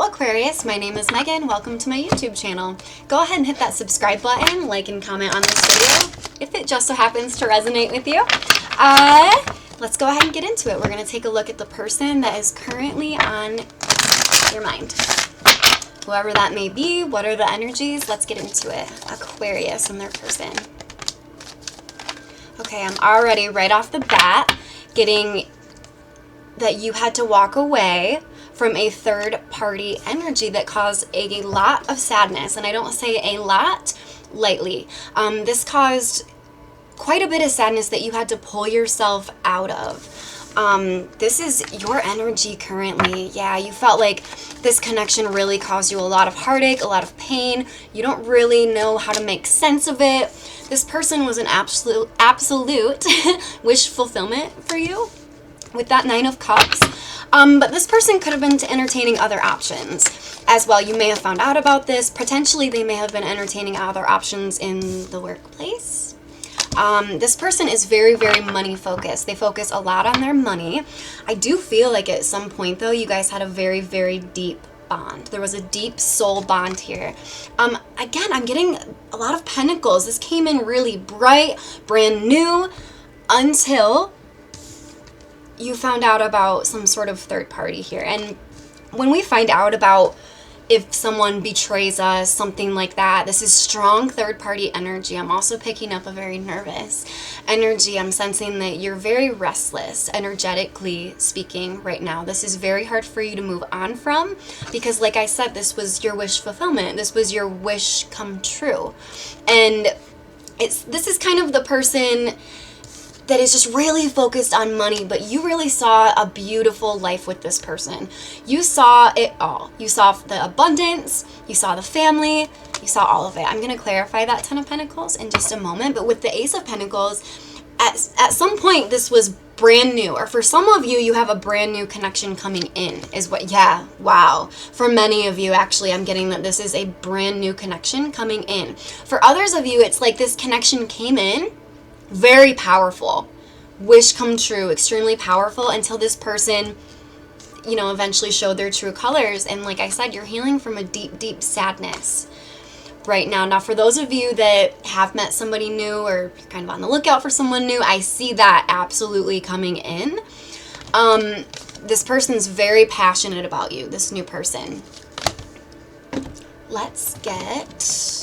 Aquarius, my name is Megan. Welcome to my YouTube channel. Go ahead and hit that subscribe button, like and comment on this video if it just so happens to resonate with you. Let's go ahead and get into it. We're going to take a look at the person that is currently on your mind. Whoever that may be, what are the energies? Let's get into it. Aquarius and their person. Okay, I'm already right off the bat getting that you had to walk away from a third-party energy that caused a lot of sadness. And I don't say a lot lightly. This caused quite a bit of sadness that you had to pull yourself out of. This is your energy currently. Yeah, you felt like this connection really caused you a lot of heartache, a lot of pain. You don't really know how to make sense of it. This person was an absolute wish fulfillment for you with that Nine of Cups. But this person could have been entertaining other options as well. You may have found out about this. Potentially, they may have been entertaining other options in the workplace. This person is very, very money focused. They focus a lot on their money. I do feel like at some point, though, you guys had a very, very deep bond. There was a deep soul bond here. Again, I'm getting a lot of pentacles. This came in really bright, brand new, until you found out about some sort of third party here. And when we find out about if someone betrays us, something like that, this is strong third party energy. I'm also picking up a very nervous energy. I'm sensing that you're very restless, energetically speaking, right now. This is very hard for you to move on from because, like I said, this was your wish fulfillment. This was your wish come true. And this is kind of the person that is just really focused on money, but you really saw a beautiful life with this person. You saw it all. You saw the abundance, you saw the family, you saw all of it. I'm going to clarify that Ten of Pentacles in just a moment, but with the Ace of Pentacles, at some point this was brand new, or for some of you, you have a brand new connection coming in is what, yeah, wow. For many of you, actually, I'm getting that this is a brand new connection coming in. For others of you, it's like this connection came in, very powerful, wish come true, extremely powerful, until this person, you know, eventually showed their true colors. And like I said, you're healing from a deep, deep sadness right now. Now, for those of you that have met somebody new or kind of on the lookout for someone new, I see that absolutely coming in. This person's very passionate about you, this new person. Let's get,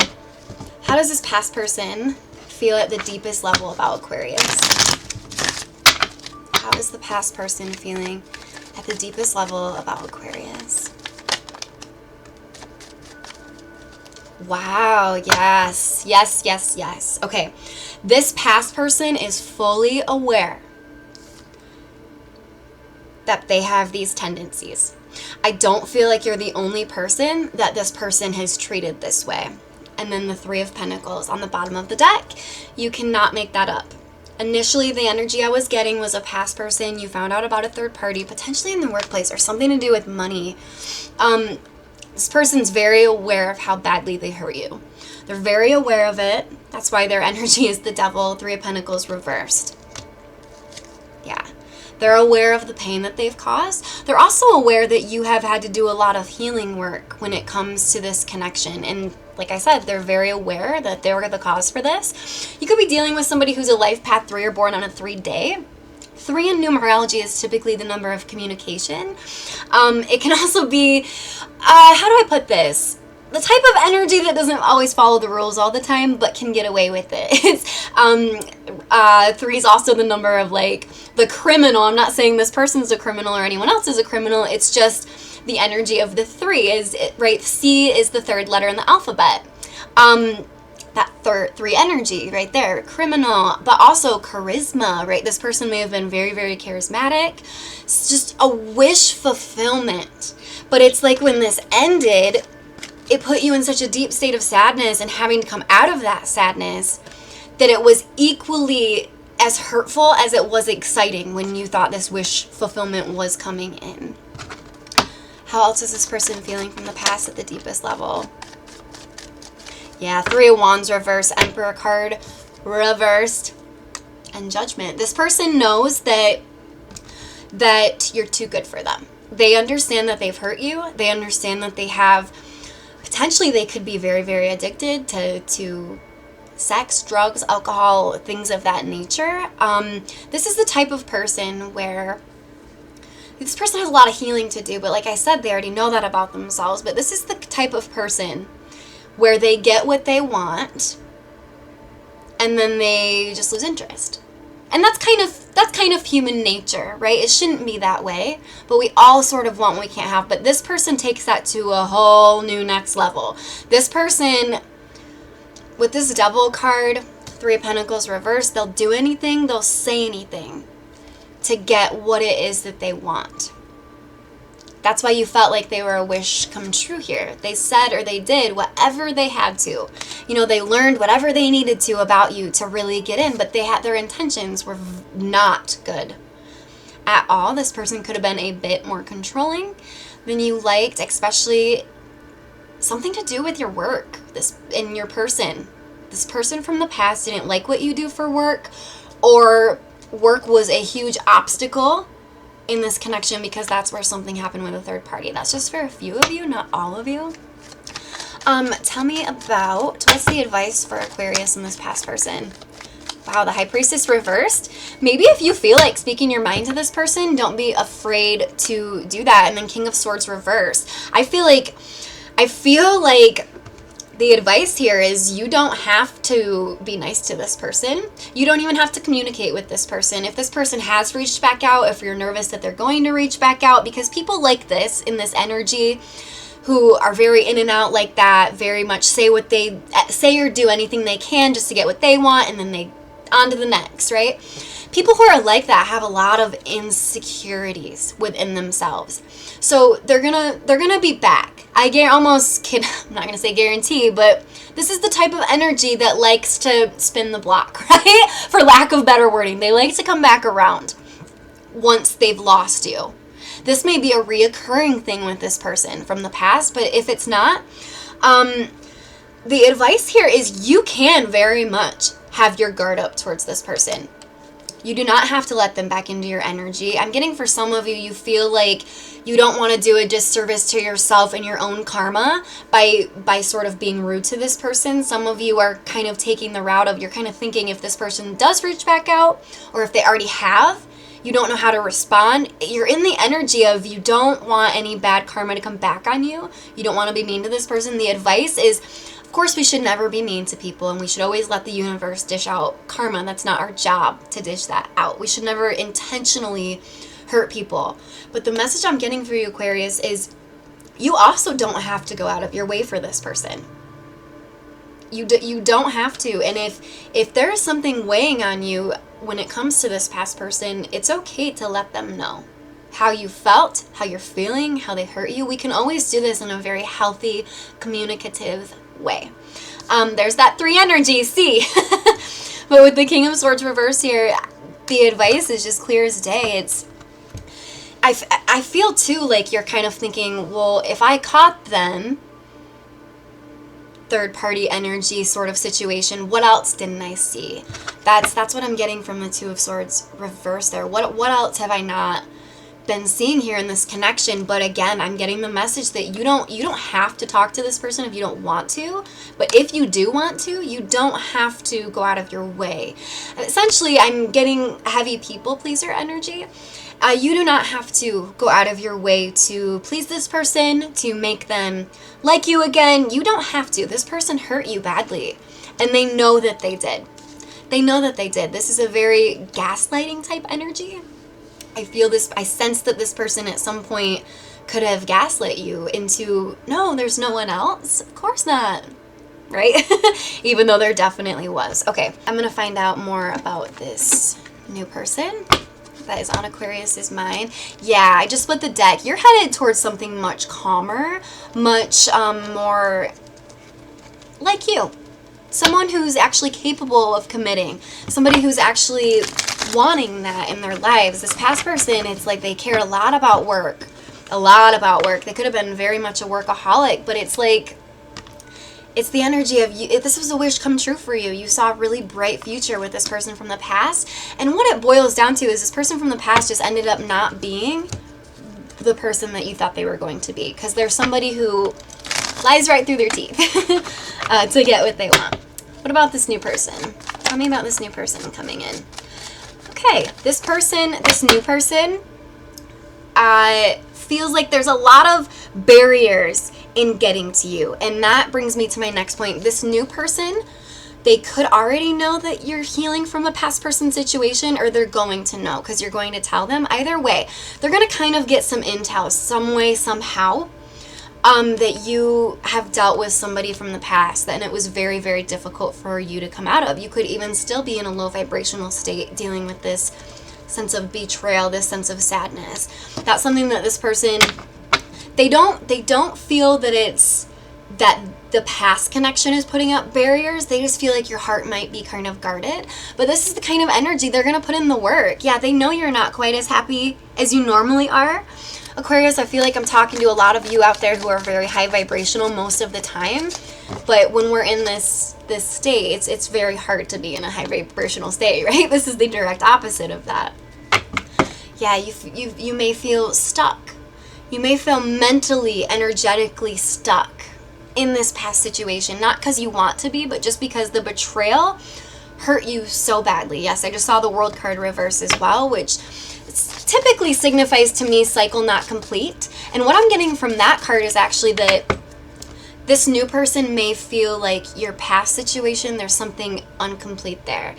how does this past person feel at the deepest level about Aquarius? How is the past person feeling at the deepest level about Aquarius? Wow, yes, yes, yes, yes. Okay, this past person is fully aware that they have these tendencies. I don't feel like you're the only person that this person has treated this way. And then the Three of Pentacles on the bottom of the deck. You cannot make that up. Initially, the energy I was getting was a past person. You found out about a third party, potentially in the workplace or something to do with money. This person's very aware of how badly they hurt you. They're very aware of it. That's why their energy is the Devil, Three of Pentacles reversed. Yeah. They're aware of the pain that they've caused. They're also aware that you have had to do a lot of healing work when it comes to this connection. And like I said, they're very aware that they were the cause for this. You could be dealing with somebody who's a life path 3 or born on a 3 day. 3 in numerology is typically the number of communication. It can also be, how do I put this? The type of energy that doesn't always follow the rules all the time, but can get away with it. It's 3 is also the number of like the criminal. I'm not saying this person's a criminal or anyone else is a criminal. It's just the energy of the 3 is right. C is the third letter in the alphabet. That 3 energy right there, criminal, but also charisma, right? This person may have been very, very charismatic. It's just a wish fulfillment. But it's like when this ended, it put you in such a deep state of sadness, and having to come out of that sadness, that it was equally as hurtful as it was exciting when you thought this wish fulfillment was coming in. How else is this person feeling from the past at the deepest level? Yeah, 3 of Wands reversed, Emperor card reversed, and Judgment. This person knows that you're too good for them. They understand that they've hurt you. They understand that they have, potentially they could be very, very addicted to sex, drugs, alcohol, things of that nature. This is the type of person where this person has a lot of healing to do, but like I said, they already know that about themselves. But this is the type of person where they get what they want and then they just lose interest. And that's kind of human nature, right? It shouldn't be that way, but we all sort of want what we can't have. But this person takes that to a whole new next level. This person, with this Devil card, Three of Pentacles reversed, they'll do anything, they'll say anything to get what it is that they want. That's why you felt like they were a wish come true here. They said or they did whatever they had to. You know, they learned whatever they needed to about you to really get in, but they had, their intentions were not good at all. This person could have been a bit more controlling than you liked, especially something to do with your work, this in your person. This person from the past didn't like what you do for work, or work was a huge obstacle in this connection because that's where something happened with a third party. That's just for a few of you, not all of you. Tell me about, what's the advice for Aquarius and this past person? Wow, the High Priestess reversed. Maybe if you feel like speaking your mind to this person, don't be afraid to do that. And then King of Swords reversed. I feel like the advice here is you don't have to be nice to this person. You don't even have to communicate with this person. If this person has reached back out, if you're nervous that they're going to reach back out, because people like this in this energy who are very in and out like that, very much say what they say or do anything they can just to get what they want, and then they on to the next, right? People who are like that have a lot of insecurities within themselves. So they're gonna be back. I'm not gonna say guarantee, but this is the type of energy that likes to spin the block, right? For lack of better wording. They like to come back around once they've lost you. This may be a reoccurring thing with this person from the past, but if it's not, the advice here is you can very much have your guard up towards this person. You do not have to let them back into your energy. I'm getting for some of you, you feel like you don't want to do a disservice to yourself and your own karma by sort of being rude to this person. Some of you are kind of taking the route of, you're kind of thinking if this person does reach back out, or if they already have, you don't know how to respond. You're in the energy of you don't want any bad karma to come back on you. You don't want to be mean to this person. The advice is, of course, we should never be mean to people, and we should always let the universe dish out karma. That's not our job to dish that out. We should never intentionally hurt people. But the message I'm getting for you, Aquarius, is you also don't have to go out of your way for this person. You don't have to. And if there is something weighing on you when it comes to this past person, it's okay to let them know how you felt, how you're feeling, how they hurt you. We can always do this in a very healthy, communicative way. There's that 3 energy, see? But with the King of Swords reverse here, the advice is just clear as day. It's, I feel too like you're kind of thinking, well, if I caught them, third party energy sort of situation, what else didn't I see? That's what I'm getting from the Two of Swords reverse there. What else have I not been seeing here in this connection? But again, I'm getting the message that you don't have to talk to this person if you don't want to, but if you do want to, you don't have to go out of your way. Essentially, I'm getting heavy people pleaser energy. You do not have to go out of your way to please this person, to make them like you again. You don't have to. This person hurt you badly, and they know that they did. They know that they did. This is a very gaslighting type energy. I feel this, I sense that this person at some point could have gaslit you into, no, there's no one else. Of course not, right? Even though there definitely was. Okay, I'm going to find out more about this new person that is on Aquarius's mind. Yeah, I just split the deck. You're headed towards something much calmer, much more like you. Someone who's actually capable of committing. Somebody who's actually wanting that in their lives. This past person, it's like they cared a lot about work. A lot about work. They could have been very much a workaholic, but it's like, it's the energy of you. If this was a wish come true for you, you saw a really bright future with this person from the past. And what it boils down to is this person from the past just ended up not being the person that you thought they were going to be, because they're somebody who lies right through their teeth to get what they want. What about this new person? Tell me about this new person coming in. Okay, this new person, feels like there's a lot of barriers in getting to you. And that brings me to my next point. This new person, they could already know that you're healing from a past person situation, or they're going to know because you're going to tell them. Either way, they're going to kind of get some intel some way, somehow, that you have dealt with somebody from the past and it was very, very difficult for you to come out of. You could even still be in a low vibrational state dealing with this sense of betrayal, this sense of sadness. That's something that this person, they don't feel that it's that the past connection is putting up barriers. They just feel like your heart might be kind of guarded. But this is the kind of energy they're going to put in the work. Yeah, they know you're not quite as happy as you normally are. Aquarius, I feel like I'm talking to a lot of you out there who are very high vibrational most of the time. But when we're in this state, it's very hard to be in a high vibrational state, right? This is the direct opposite of that. Yeah, you may feel stuck. You may feel mentally, energetically stuck in this past situation. Not because you want to be, but just because the betrayal hurt you so badly. Yes, I just saw the World card reverse as well, which typically signifies to me cycle not complete. And what I'm getting from that card is actually that this new person may feel like your past situation, there's something incomplete there.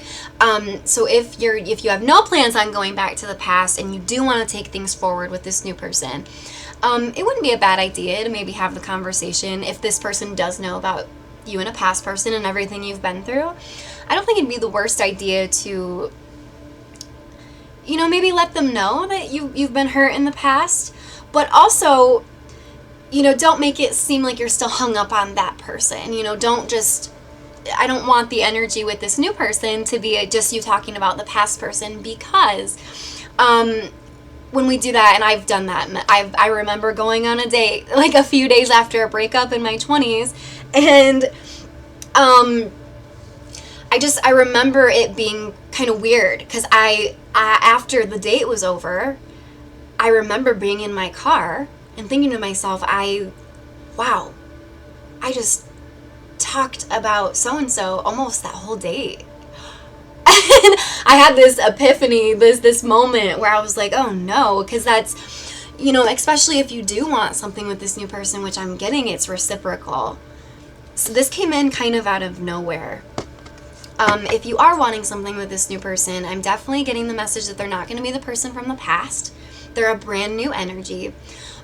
So if you have no plans on going back to the past and you do want to take things forward with this new person, it wouldn't be a bad idea to maybe have the conversation if this person does know about you and a past person and everything you've been through. I don't think it'd be the worst idea to, maybe let them know that you've been hurt in the past, but also, don't make it seem like you're still hung up on that person. I don't want the energy with this new person to be just you talking about the past person, because when we do that, and I've done that, I remember going on a date like a few days after a breakup in my 20s, and I remember it being kind of weird, because I after the date was over, I remember being in my car and thinking to myself, I just talked about so-and-so almost that whole date. And I had this epiphany, this moment where I was like, oh no, because that's, especially if you do want something with this new person, which I'm getting, it's reciprocal. So this came in kind of out of nowhere. If you are wanting something with this new person, I'm definitely getting the message that they're not going to be the person from the past. They're a brand new energy.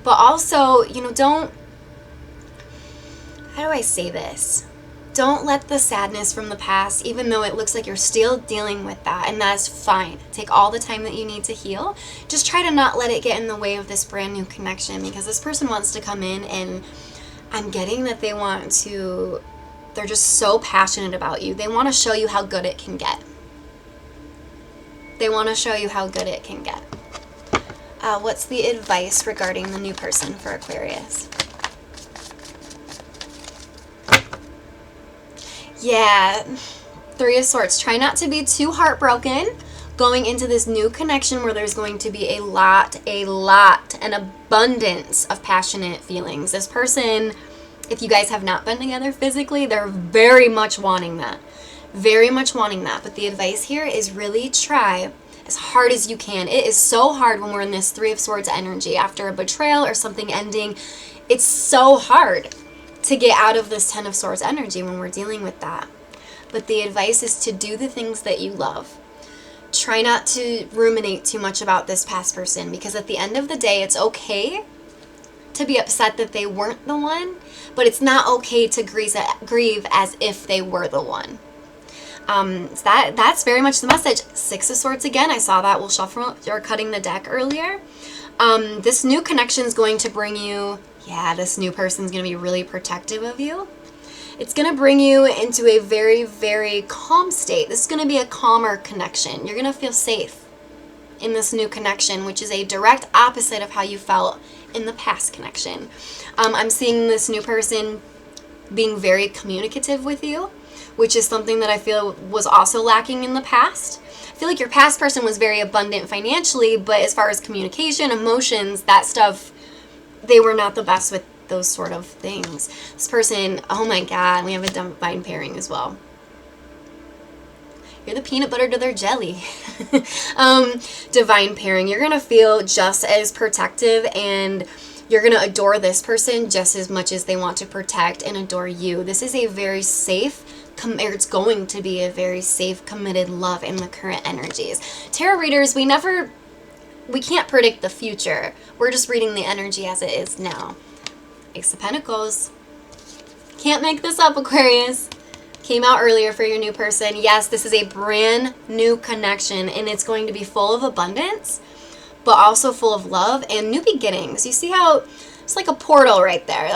But also, don't, how do I say this? Don't let the sadness from the past, even though it looks like you're still dealing with that, and that's fine. Take all the time that you need to heal. Just try to not let it get in the way of this brand new connection, because this person wants to come in, and I'm getting that they're just so passionate about you. They want to show you how good it can get. They want to show you how good it can get. What's the advice regarding the new person for Aquarius? Yeah, Three of Swords. Try not to be too heartbroken going into this new connection where there's going to be an abundance of passionate feelings. This person, if you guys have not been together physically, they're very much wanting that. Very much wanting that. But the advice here is really try as hard as you can. It is so hard when we're in this Three of Swords energy after a betrayal or something ending. It's so hard to get out of this Ten of Swords energy when we're dealing with that. But the advice is to do the things that you love. Try not to ruminate too much about this past person, because at the end of the day, it's okay to be upset that they weren't the one, but it's not okay to grieve as if they were the one. So that's very much the message. Six of Swords again. I saw that. We'll shuffle or cutting the deck earlier. This new connection is going to bring you, this new person is going to be really protective of you. It's going to bring you into a very, very calm state. This is going to be a calmer connection. You're going to feel safe in this new connection, which is a direct opposite of how you felt in the past connection. I'm seeing this new person being very communicative with you, which is something that I feel was also lacking in the past. I feel like your past person was very abundant financially, but as far as communication, emotions, that stuff, they were not the best with those sort of things. This person, oh my God, we have a divine pairing as well. You're the peanut butter to their jelly. Divine pairing. You're going to feel just as protective, and you're going to adore this person just as much as they want to protect and adore you. This is a very safe, it's going to be a very safe, committed love in the current energies. Tarot readers, we can't predict the future. We're just reading the energy as it is now. Ace of Pentacles. Can't make this up, Aquarius. Came out earlier for your new person. Yes, this is a brand new connection, and it's going to be full of abundance, but also full of love and new beginnings. You see how it's like a portal right there.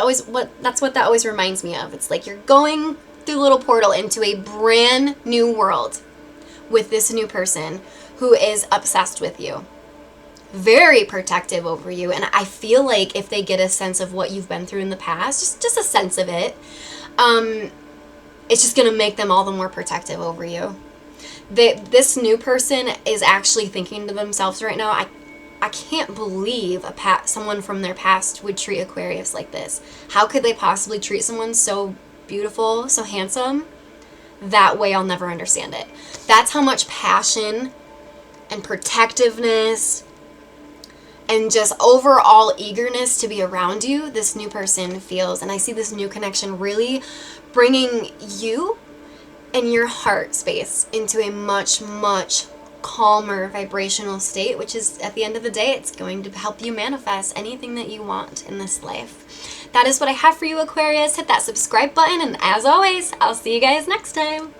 That's what that always reminds me of. It's like you're going through a little portal into a brand new world with this new person who is obsessed with you, very protective over you. And I feel like if they get a sense of what you've been through in the past, just a sense of it, it's just going to make them all the more protective over you. This new person is actually thinking to themselves right now, I can't believe someone from their past would treat Aquarius like this. How could they possibly treat someone so beautiful, so handsome? That way I'll never understand it. That's how much passion and protectiveness and just overall eagerness to be around you this new person feels. And I see this new connection really bringing you and your heart space into a much, much calmer vibrational state, which is, at the end of the day, it's going to help you manifest anything that you want in this life. That is what I have for you, Aquarius. Hit that subscribe button, and as always, I'll see you guys next time.